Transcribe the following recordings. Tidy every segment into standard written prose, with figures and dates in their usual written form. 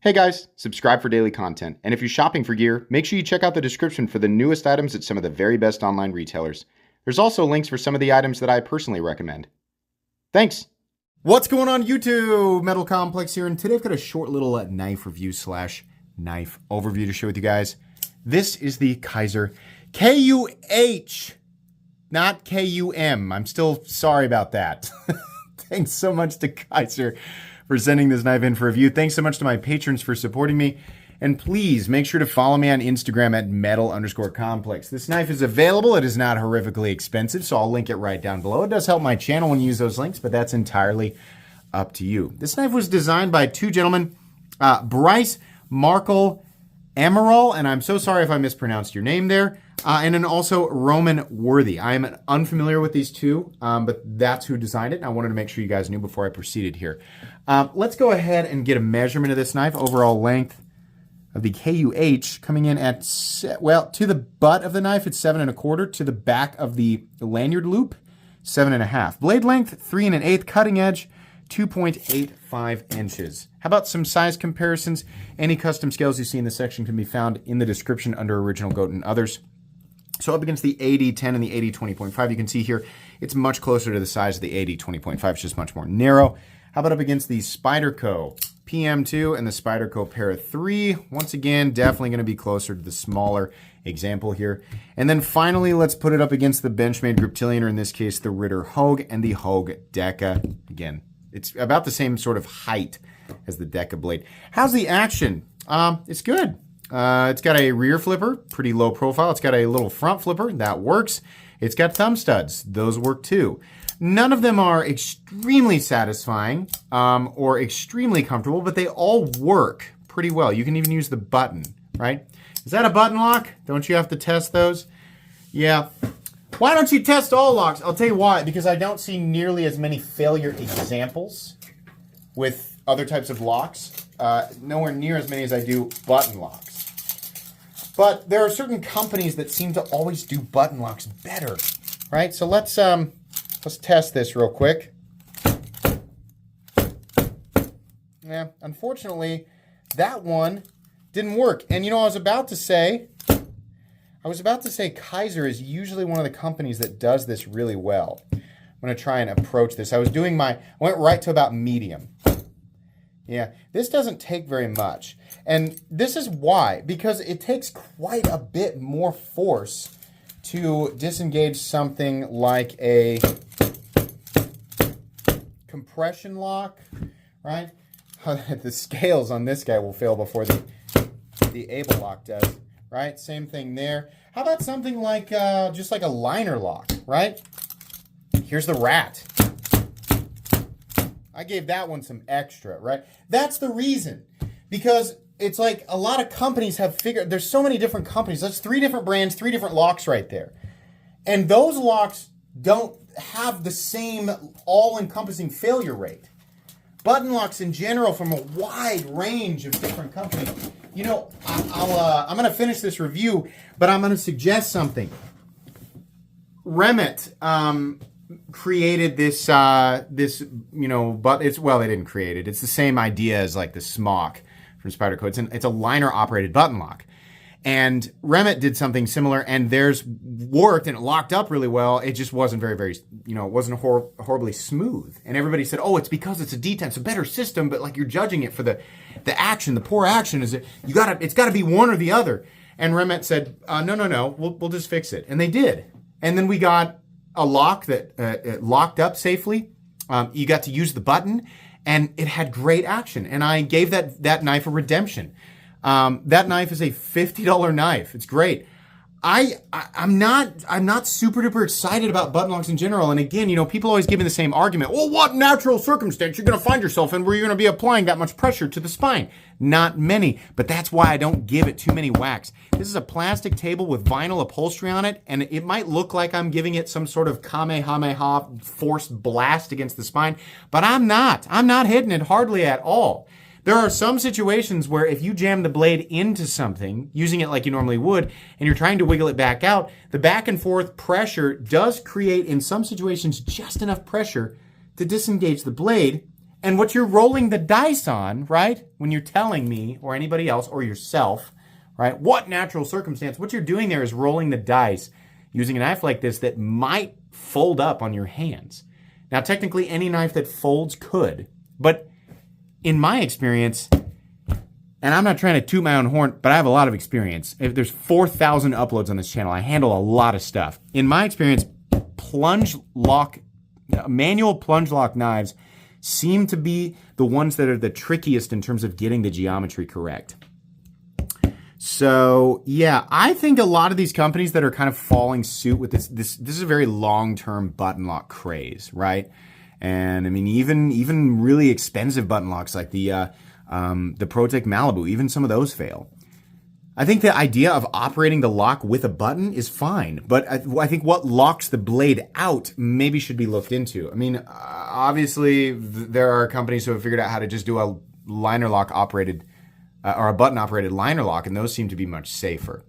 Hey guys, subscribe for daily content. And if you're shopping for gear, make sure you check out the description for the newest items at some of the very best online retailers. There's also links for some of the items that I personally recommend. Thanks! What's going on YouTube? Metal Complex here, and today I've got a short little knife review slash knife overview to share with you guys. This is the Kizer KUH, not KUM. I'm still sorry about that. Thanks so much to Kizer for sending this knife in for review. Thanks so much to my patrons for supporting me. And please make sure to follow me on Instagram at metal_complex. This knife is available. It is not horrifically expensive, so I'll link it right down below. It does help my channel when you use those links, but that's entirely up to you. This knife was designed by two gentlemen, Bryce Markle Amaral, and I'm so sorry if I mispronounced your name there, and then also Roman Worthy. I am unfamiliar with these two, but that's who designed it, and I wanted to make sure you guys knew before I proceeded here. Let's go ahead and get a measurement of this knife. Overall length of the KUH coming in at, well, to the butt of the knife, it's 7 1/4. To the back of the lanyard loop, 7 1/2. Blade length, 3 1/8. Cutting edge, 2.85 inches. How about some size comparisons? Any custom scales you see in this section can be found in the description under Original Goat and others. So up against the AD10 and the AD20.5, you can see here, it's much closer to the size of the AD20.5. It's just much more narrow. How about up against the Spyderco PM2 and the Spyderco Para 3? Once again, definitely going to be closer to the smaller example here. And then finally, let's put it up against the Benchmade Griptilian, or in this case, the Ritter Hogue and the Hogue Deca. Again, it's about the same sort of height as the Deca blade. How's the action? It's good. It's got a rear flipper, pretty low profile. It's got a little front flipper, that works. It's got thumb studs, those work too. None of them are extremely satisfying or extremely comfortable, but they all work pretty well. You can even use the button, right? Is that a button lock? Don't you have to test those? Yeah. Why don't you test all locks? I'll tell you why. Because I don't see nearly as many failure examples with other types of locks. Nowhere near as many as I do button locks. But there are certain companies that seem to always do button locks better, right? So let's test this real quick. Yeah, unfortunately, that one didn't work. And you know, I was about to say Kizer is usually one of the companies that does this really well. I'm going to try and approach this. I went right to about medium. Yeah, this doesn't take very much. And this is why, because it takes quite a bit more force to disengage something like a compression lock, right? The scales on this guy will fail before the Able lock does, right? Same thing there. How about something like just like a liner lock, right? Here's the Rat. I gave that one some extra, right? That's the reason, because it's like a lot of companies have figured, there's so many different companies. That's 3 different brands, 3 different locks right there. And those locks don't have the same all-encompassing failure rate. Button locks in general, from a wide range of different companies. You know, I'm going to finish this review, but I'm going to suggest something. Remet created this, you know, but it's, well, they didn't create it. It's the same idea as like the Smock from Spyderco. It's a liner operated button lock. And Remet did something similar, and theirs worked and it locked up really well. It just wasn't very, you know, it wasn't horribly smooth. And everybody said, oh, it's because it's a D10, it's a better system, but like you're judging it for the action, the poor action is it's gotta be one or the other. And Remet said, no, we'll just fix it. And they did. And then we got a lock that locked up safely. You got to use the button, and it had great action. And I gave that knife a redemption. That knife is a $50 knife. It's great. I'm not super duper excited about button locks in general. And again, you know, people always give me the same argument. Well, what natural circumstance you're going to find yourself in where you're going to be applying that much pressure to the spine? Not many, but that's why I don't give it too many whacks. This is a plastic table with vinyl upholstery on it, and it might look like I'm giving it some sort of Kamehameha forced blast against the spine, but I'm not. I'm not hitting it hardly at all. There are some situations where if you jam the blade into something, using it like you normally would, and you're trying to wiggle it back out, the back and forth pressure does create, in some situations, just enough pressure to disengage the blade And what you're rolling the dice on, right, when you're telling me or anybody else or yourself, right, what natural circumstance, what you're doing there is rolling the dice using a knife like this that might fold up on your hands. Now, technically, any knife that folds could, but in my experience, and I'm not trying to toot my own horn, but I have a lot of experience. If there's 4,000 uploads on this channel, I handle a lot of stuff. In my experience, manual plunge lock knives seem to be the ones that are the trickiest in terms of getting the geometry correct. So yeah, I think a lot of these companies that are kind of following suit with this is a very long-term button lock craze, right? And I mean, even really expensive button locks like the ProTech Malibu, even some of those fail. I think the idea of operating the lock with a button is fine, but I think what locks the blade out maybe should be looked into. I mean, obviously there are companies who have figured out how to just do a liner lock operated or a button operated liner lock, and those seem to be much safer.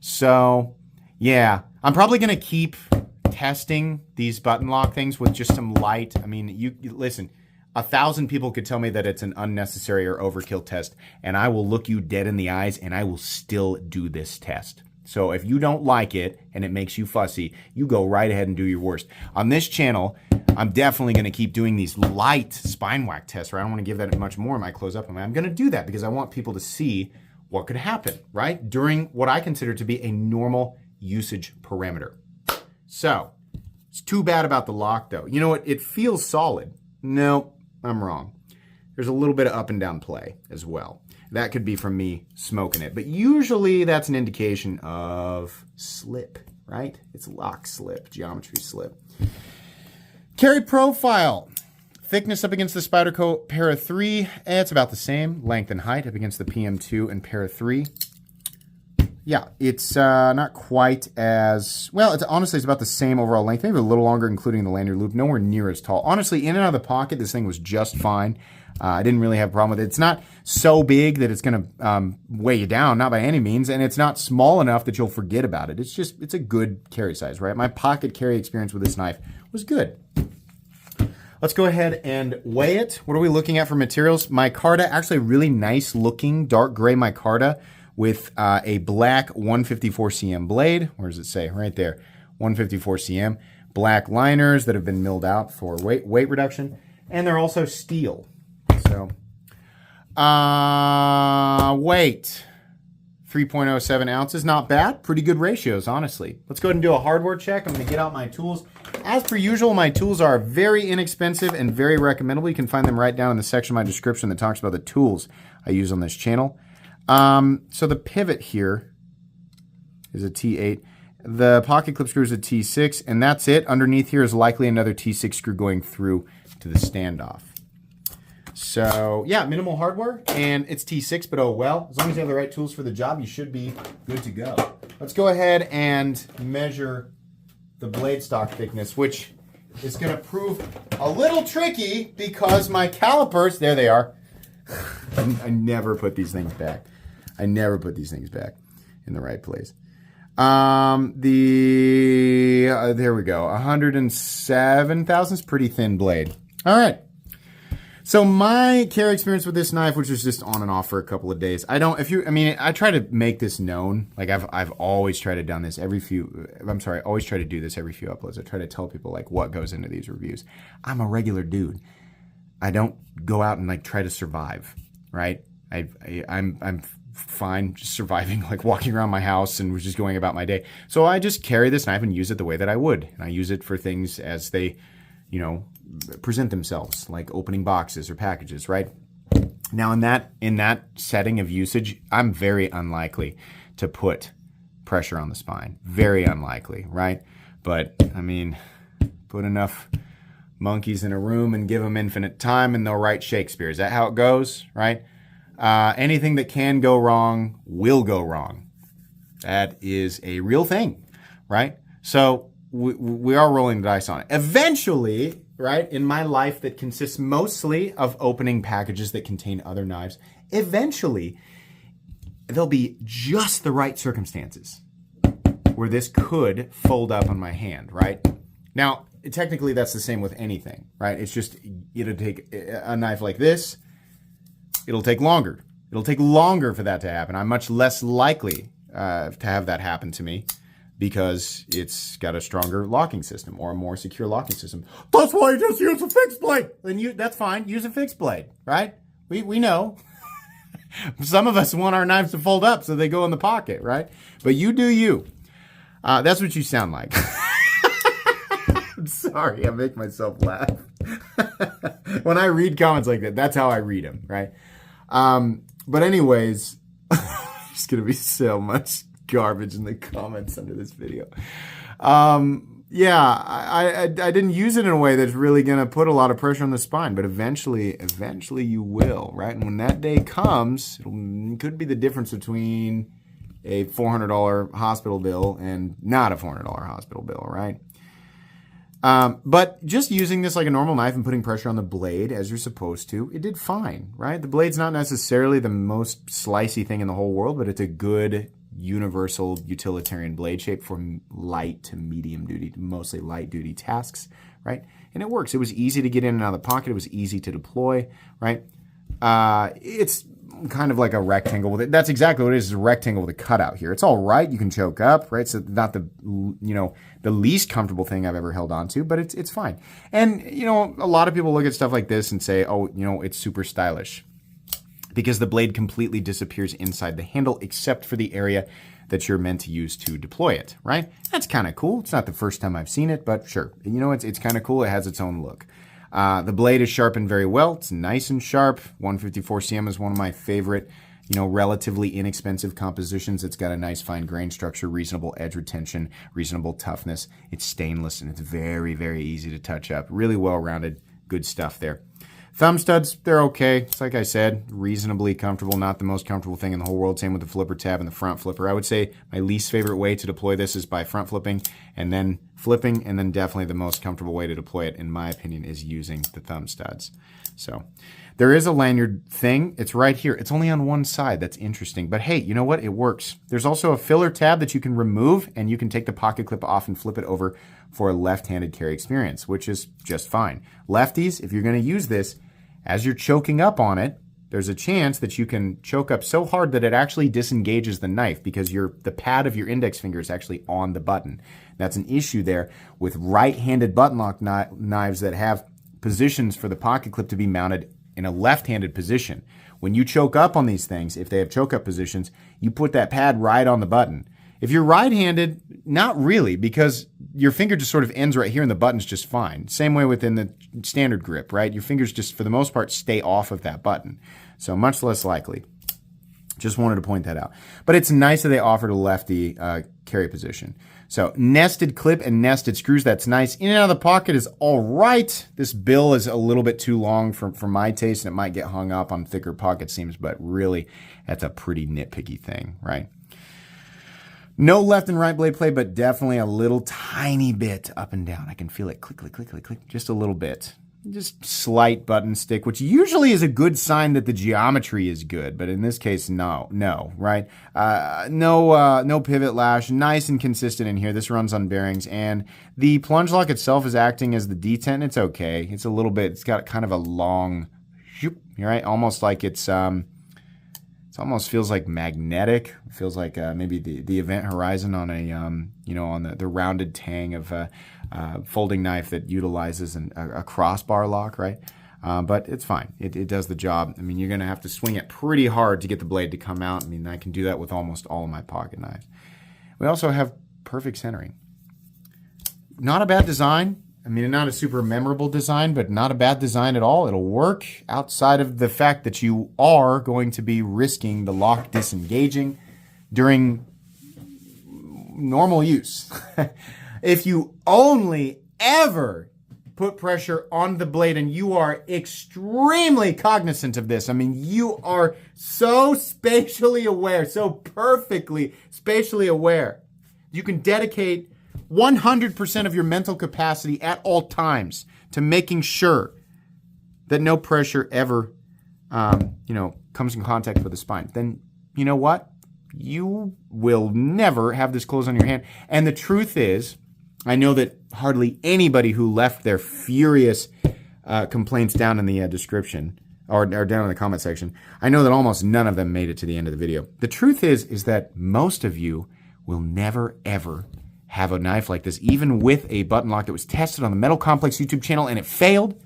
So yeah, I'm probably going to keep testing these button lock things with just some light. I mean, you listen, 1,000 people could tell me that it's an unnecessary or overkill test, and I will look you dead in the eyes and I will still do this test. So if you don't like it and it makes you fussy, you go right ahead and do your worst. On this channel, I'm definitely going to keep doing these light spine whack tests, right? I don't want to give that much more in my close-up. I'm going to do that because I want people to see what could happen, right? During what I consider to be a normal usage parameter. So, it's too bad about the lock though. You know what? It feels solid. No, I'm wrong. There's a little bit of up and down play as well. That could be from me smoking it, but usually that's an indication of slip, right? It's lock slip, geometry slip. Carry profile. Thickness up against the Spyderco Para 3, it's about the same. Length and height up against the PM2 and Para 3. Yeah, it's not quite as, well, honestly, it's about the same overall length, maybe a little longer, including the lanyard loop, nowhere near as tall. Honestly, in and out of the pocket, this thing was just fine. I didn't really have a problem with it. It's not so big that it's going to weigh you down, not by any means, and it's not small enough that you'll forget about it. It's a good carry size, right? My pocket carry experience with this knife was good. Let's go ahead and weigh it. What are we looking at for materials? Micarta, actually a really nice looking dark gray micarta with a black 154 cm blade. Where does it say? Right there, 154 cm. Black liners that have been milled out for weight reduction. And they're also steel. So, weight, 3.07 ounces. Not bad. Pretty good ratios, honestly. Let's go ahead and do a hardware check. I'm going to get out my tools. As per usual, my tools are very inexpensive and very recommendable. You can find them right down in the section of my description that talks about the tools I use on this channel. So the pivot here is a T8. The pocket clip screw is a T6, and that's it. Underneath here is likely another T6 screw going through to the standoff. So yeah, minimal hardware, and it's T6, but oh well. As long as you have the right tools for the job, you should be good to go. Let's go ahead and measure the blade stock thickness, which is going to prove a little tricky because my calipers, there they are. I never put these things back. I never put these things back in the right place. There we go. 107 thousandths, pretty thin blade. All right. So my carry experience with this knife, which was just on and off for a couple of days. I try to make this known. Like I've always tried to do this every few uploads. I try to tell people like what goes into these reviews. I'm a regular dude. I don't go out and like try to survive, right? I'm fine just surviving, like walking around my house and just going about my day. So I just carry this knife and use it the way that I would. And I use it for things as they, present themselves, like opening boxes or packages, right? Now in that setting of usage, I'm very unlikely to put pressure on the spine. Very unlikely, right? But I mean, put enough monkeys in a room and give them infinite time and they'll write Shakespeare. Is that how it goes, right? Anything that can go wrong will go wrong. That is a real thing, right? So we are rolling the dice on it. Eventually, right, in my life that consists mostly of opening packages that contain other knives, eventually there'll be just the right circumstances where this could fold up on my hand, right? Now, technically that's the same with anything, right? It's just, it'll take a knife like this, it'll take longer. It'll take longer for that to happen. I'm much less likely to have that happen to me because it's got a stronger locking system or a more secure locking system. That's why you just use a fixed blade. Then that's fine. Use a fixed blade, right? We know. Some of us want our knives to fold up so they go in the pocket, right? But you do you. That's what you sound like. I'm sorry, I make myself laugh. When I read comments like that, that's how I read them, right? But anyways, there's going to be so much garbage in the comments under this video. Yeah, I didn't use it in a way that's really going to put a lot of pressure on the spine, but eventually you will, right? And when that day comes, it could be the difference between a $400 hospital bill and not a $400 hospital bill, right? But just using this like a normal knife and putting pressure on the blade as you're supposed to, it did fine, right? The blade's not necessarily the most slicey thing in the whole world, but it's a good universal utilitarian blade shape for light to medium duty, mostly light duty tasks, right? And it works. It was easy to get in and out of the pocket. It was easy to deploy, right? It's kind of like a rectangle with it. That's exactly what it is a rectangle with a cutout here. It's all right. You can choke up, right? So not the, the least comfortable thing I've ever held on to, but it's fine. And, a lot of people look at stuff like this and say, oh, it's super stylish because the blade completely disappears inside the handle except for the area that you're meant to use to deploy it, right? That's kind of cool. It's not the first time I've seen it, but sure. It's kind of cool. It has its own look. The blade is sharpened very well. It's nice and sharp. 154 cm is one of my favorite, relatively inexpensive compositions. It's got a nice fine grain structure, reasonable edge retention, reasonable toughness. It's stainless and it's very, very easy to touch up. Really well-rounded, good stuff there. Thumb studs, they're okay. It's like I said, reasonably comfortable, not the most comfortable thing in the whole world. Same with the flipper tab and the front flipper. I would say my least favorite way to deploy this is by front flipping and then flipping, and then definitely the most comfortable way to deploy it, in my opinion, is using the thumb studs. So there is a lanyard thing. It's right here. It's only on one side. That's interesting. But hey, you know what? It works. There's also a filler tab that you can remove, and you can take the pocket clip off and flip it over for a left-handed carry experience, which is just fine. Lefties, if you're going to use this, as you're choking up on it, there's a chance that you can choke up so hard that it actually disengages the knife because the pad of your index finger is actually on the button. That's an issue there with right-handed button lock knives that have positions for the pocket clip to be mounted in a left-handed position. When you choke up on these things, if they have choke up positions, you put that pad right on the button. If you're right-handed, not really, because your finger just sort of ends right here and the button's just fine. Same way within the standard grip, right? Your fingers just, for the most part, stay off of that button. So much less likely. Just wanted to point that out. But it's nice that they offered a lefty carry position. So nested clip and nested screws, that's nice. In and out of the pocket is all right. This bill is a little bit too long for my taste, and it might get hung up on thicker pocket seams, but really, that's a pretty nitpicky thing, right? No left and right blade play, but definitely a little tiny bit up and down. I can feel it click, click, click, click, click, just a little bit. Just slight button stick, which usually is a good sign that the geometry is good, but in this case, no, right? No pivot lash, nice and consistent in here. This runs on bearings, and the plunge lock itself is acting as the detent. It's okay. It's a little bit, it's got kind of a long, right? Almost like it almost feels like magnetic. It feels like maybe the event horizon on a on the rounded tang of a folding knife that utilizes a crossbar lock, right? But it's fine. It does the job. I mean, you're going to have to swing it pretty hard to get the blade to come out. I mean, I can do that with almost all of my pocket knives. We also have perfect centering. Not a bad design. I mean, not a super memorable design, but not a bad design at all. It'll work outside of the fact that you are going to be risking the lock disengaging during normal use. If you only ever put pressure on the blade and you are extremely cognizant of this, I mean, you are so spatially aware, so perfectly spatially aware, you can dedicate 100% of your mental capacity at all times to making sure that no pressure ever, comes in contact with the spine. Then, you know what? You will never have this close on your hand. And the truth is, I know that hardly anybody who left their furious complaints down in the description or down in the comment section, I know that almost none of them made it to the end of the video. The truth is that most of you will never, ever have a knife like this, even with a button lock that was tested on the Metal Complex YouTube channel and it failed.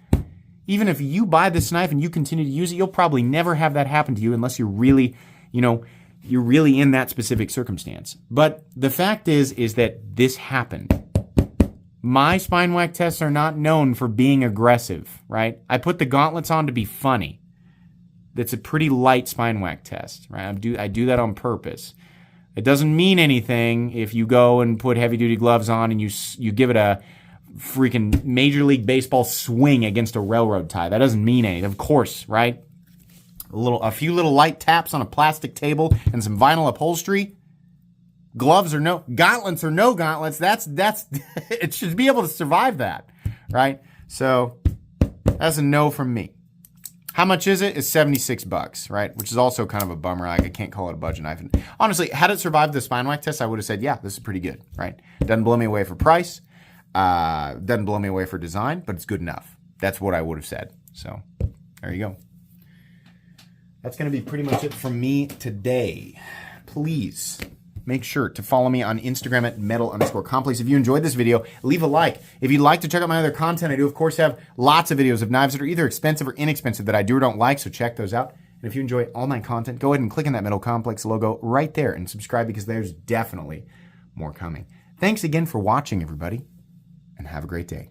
Even if you buy this knife and you continue to use it, you'll probably never have that happen to you unless you're really, you're really in that specific circumstance. But the fact is that this happened. My spine whack tests are not known for being aggressive, right? I put the gauntlets on to be funny. That's a pretty light spine whack test, right? I do that on purpose. It doesn't mean anything if you go and put heavy-duty gloves on and you give it a freaking Major League Baseball swing against a railroad tie. That doesn't mean anything, of course, right? A few little light taps on a plastic table and some vinyl upholstery. Gloves or no, gauntlets or no gauntlets, that's it should be able to survive that, right? So that's a no from me. How much is it? It's $76, right? Which is also kind of a bummer. I can't call it a budget knife. And honestly, had it survived the spine whack test, I would have said, yeah, this is pretty good, right? Doesn't blow me away for price, doesn't blow me away for design, but it's good enough. That's what I would have said. So there you go. That's going to be pretty much it from me today. Please make sure to follow me on Instagram at metal_complex. If you enjoyed this video, leave a like. If you'd like to check out my other content, I do, of course, have lots of videos of knives that are either expensive or inexpensive that I do or don't like, so check those out. And if you enjoy all my content, go ahead and click on that Metal Complex logo right there and subscribe because there's definitely more coming. Thanks again for watching, everybody, and have a great day.